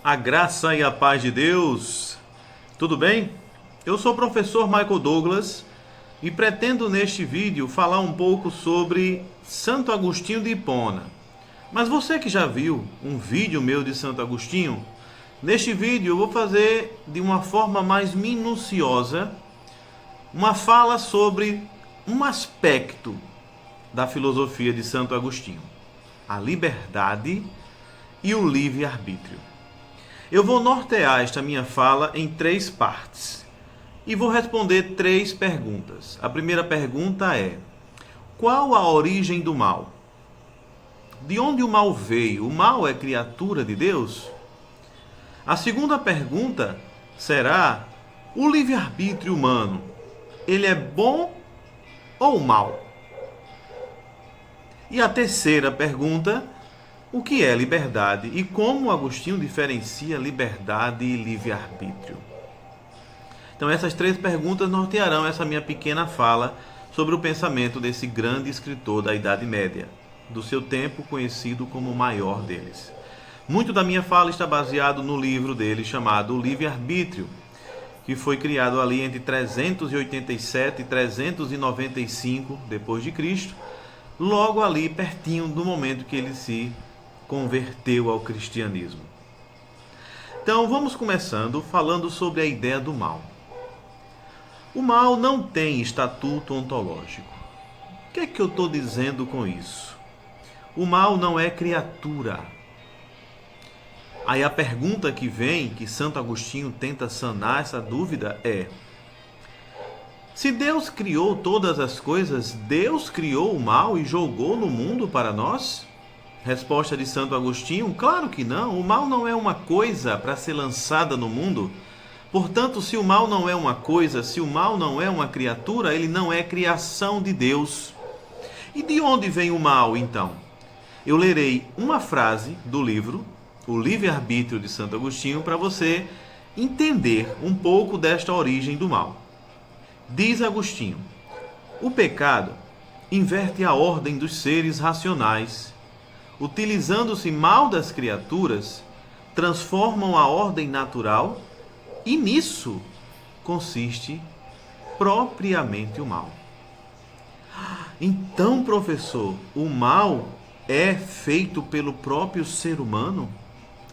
A graça e a paz de Deus. Tudo bem? Eu sou o professor Michael Douglas e pretendo neste vídeo falar um pouco sobre Santo Agostinho de Hipona. Mas você que já viu um vídeo meu de Santo Agostinho, neste vídeo eu vou fazer de uma forma mais minuciosa uma fala sobre um aspecto da filosofia de Santo Agostinho: a liberdade e o livre-arbítrio. Eu vou nortear esta minha fala em 3 partes e vou responder 3 perguntas. A primeira pergunta é: qual a origem do mal? De onde o mal veio? O mal é criatura de Deus? A segunda pergunta será: o livre-arbítrio humano, ele é bom ou mal? E a terceira pergunta: o que é liberdade e como Agostinho diferencia liberdade e livre-arbítrio? Então essas 3 perguntas nortearão essa minha pequena fala sobre o pensamento desse grande escritor da Idade Média, do seu tempo conhecido como o maior deles. Muito da minha fala está baseado no livro dele chamado O Livre-Arbítrio, que foi criado ali entre 387 e 395 depois de Cristo, logo ali pertinho do momento que ele se converteu ao cristianismo. Então vamos começando falando sobre a ideia do mal. O mal não tem estatuto ontológico. O que é que eu estou dizendo com isso? O mal não é criatura. Aí a pergunta que vem, que Santo Agostinho tenta sanar essa dúvida é: se Deus criou todas as coisas, Deus criou o mal e jogou no mundo para nós? Resposta de Santo Agostinho: claro que não. O mal não é uma coisa para ser lançada no mundo. Portanto, se o mal não é uma coisa, se o mal não é uma criatura, ele não é criação de Deus. E de onde vem o mal, então? Eu lerei uma frase do livro O Livre-Arbítrio de Santo Agostinho para você entender um pouco desta origem do mal. Diz Agostinho: o pecado inverte a ordem dos seres racionais. Utilizando-se mal das criaturas, transformam a ordem natural e nisso consiste propriamente o mal. Então, professor, o mal é feito pelo próprio ser humano?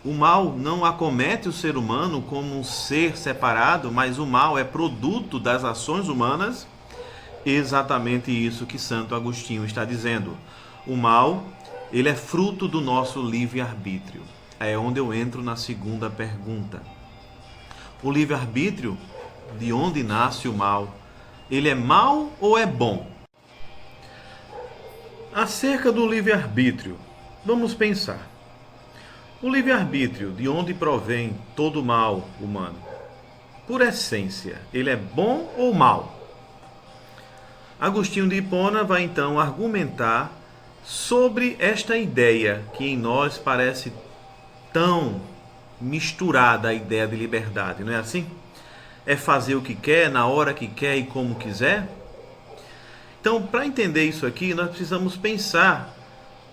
O mal não acomete o ser humano como um ser separado, mas o mal é produto das ações humanas? Exatamente isso que Santo Agostinho está dizendo. O mal, ele é fruto do nosso livre-arbítrio. É onde eu entro na segunda pergunta. O livre-arbítrio, de onde nasce o mal? Ele é mal ou é bom? Acerca do livre-arbítrio, vamos pensar. O livre-arbítrio, de onde provém todo o mal humano? Por essência, ele é bom ou mal? Agostinho de Hipona vai então argumentar sobre esta ideia que em nós parece tão misturada, a ideia de liberdade, não é assim? É fazer o que quer, na hora que quer e como quiser? Então, para entender isso aqui, nós precisamos pensar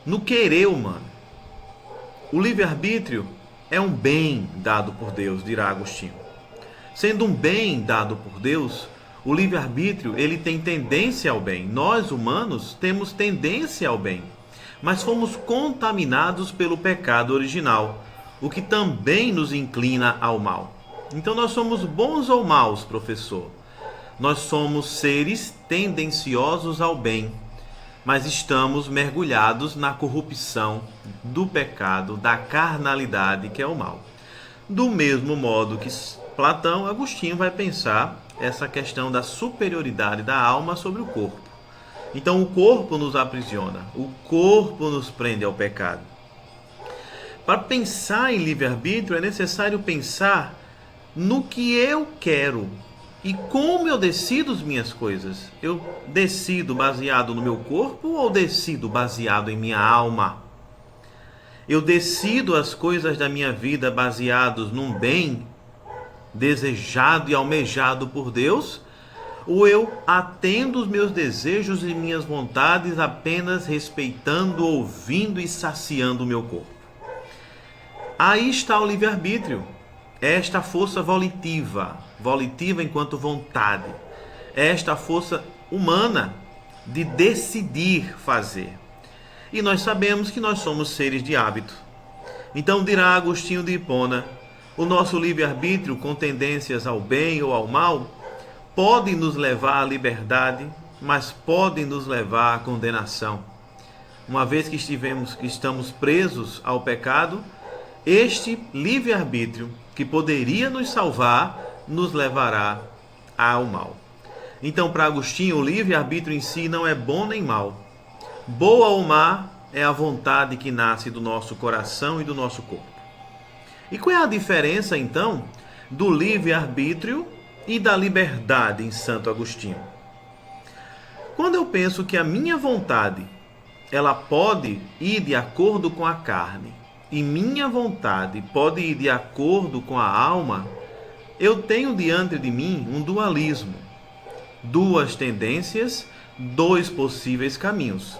no querer humano. O livre-arbítrio é um bem dado por Deus, dirá Agostinho. Sendo um bem dado por Deus, o livre-arbítrio, ele tem tendência ao bem. Nós, humanos, temos tendência ao bem, mas fomos contaminados pelo pecado original, o que também nos inclina ao mal. Então nós somos bons ou maus, professor? Nós somos seres tendenciosos ao bem, mas estamos mergulhados na corrupção do pecado, da carnalidade, que é o mal. Do mesmo modo que Platão, Agostinho vai pensar essa questão da superioridade da alma sobre o corpo. Então o corpo nos aprisiona, o corpo nos prende ao pecado. Para pensar em livre-arbítrio é necessário pensar no que eu quero e como eu decido as minhas coisas. Eu decido baseado no meu corpo ou decido baseado em minha alma? Eu decido as coisas da minha vida baseados num bem desejado e almejado por Deus, ou eu atendo os meus desejos e minhas vontades apenas respeitando, ouvindo e saciando o meu corpo? Aí está o livre-arbítrio. Esta força volitiva enquanto vontade. Esta força humana de decidir fazer. E nós sabemos que nós somos seres de hábito. Então dirá Agostinho de Hipona, o nosso livre-arbítrio com tendências ao bem ou ao mal pode nos levar à liberdade, mas pode nos levar à condenação. Uma vez que estamos presos ao pecado, este livre-arbítrio que poderia nos salvar, nos levará ao mal. Então, para Agostinho, o livre-arbítrio em si não é bom nem mal. Boa ou má é a vontade que nasce do nosso coração e do nosso corpo. E qual é a diferença, então, do livre-arbítrio e da liberdade em Santo Agostinho? Quando eu penso que a minha vontade, ela pode ir de acordo com a carne, e minha vontade pode ir de acordo com a alma, eu tenho diante de mim um dualismo. Duas tendências, dois possíveis caminhos.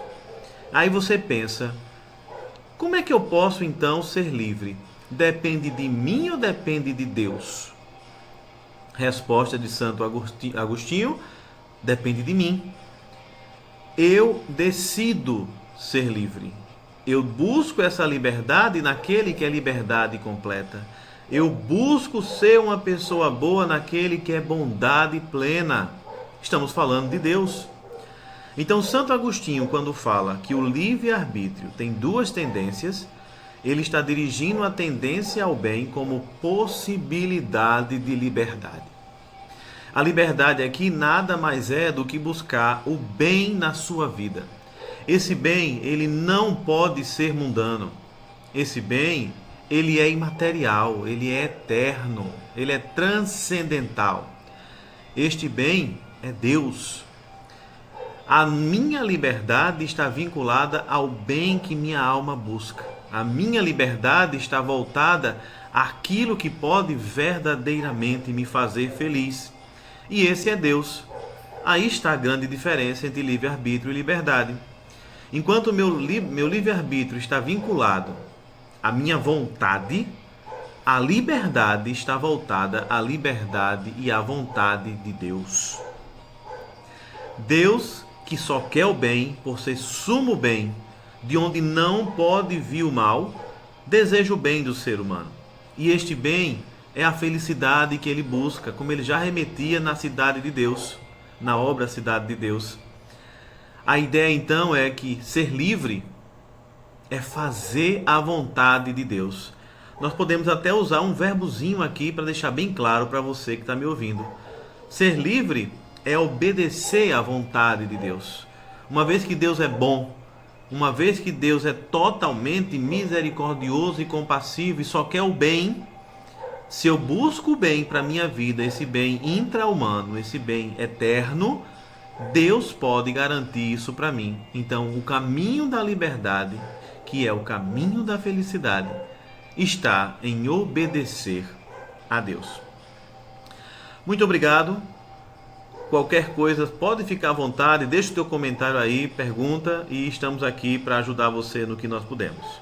Aí você pensa, como é que eu posso então ser livre? Depende de mim ou depende de Deus? Resposta de Santo Agostinho, depende de mim. Eu decido ser livre. Eu busco essa liberdade naquele que é liberdade completa. Eu busco ser uma pessoa boa naquele que é bondade plena. Estamos falando de Deus. Então, Santo Agostinho, quando fala que o livre-arbítrio tem duas tendências, ele está dirigindo a tendência ao bem como possibilidade de liberdade. A liberdade aqui nada mais é do que buscar o bem na sua vida. Esse bem, ele não pode ser mundano. Esse bem, ele é imaterial, ele é eterno, ele é transcendental. Este bem é Deus. A minha liberdade está vinculada ao bem que minha alma busca. A minha liberdade está voltada àquilo que pode verdadeiramente me fazer feliz. E esse é Deus. Aí está a grande diferença entre livre-arbítrio e liberdade. Enquanto o meu livre-arbítrio está vinculado à minha vontade, a liberdade está voltada à liberdade e à vontade de Deus. Deus, que só quer o bem, por ser sumo bem, de onde não pode vir o mal, deseja o bem do ser humano. E este bem é a felicidade que ele busca, como ele já remetia na Cidade de Deus, na obra Cidade de Deus. A ideia então é que ser livre é fazer a vontade de Deus. Nós podemos até usar um verbozinho aqui para deixar bem claro para você que está me ouvindo. Ser livre é obedecer à vontade de Deus. Uma vez que Deus é bom, uma vez que Deus é totalmente misericordioso e compassivo e só quer o bem, se eu busco o bem para a minha vida, esse bem intra-humano, esse bem eterno, Deus pode garantir isso para mim. Então, o caminho da liberdade, que é o caminho da felicidade, está em obedecer a Deus. Muito obrigado. Qualquer coisa, pode ficar à vontade, deixa o teu comentário aí, pergunta, e estamos aqui para ajudar você no que nós pudermos.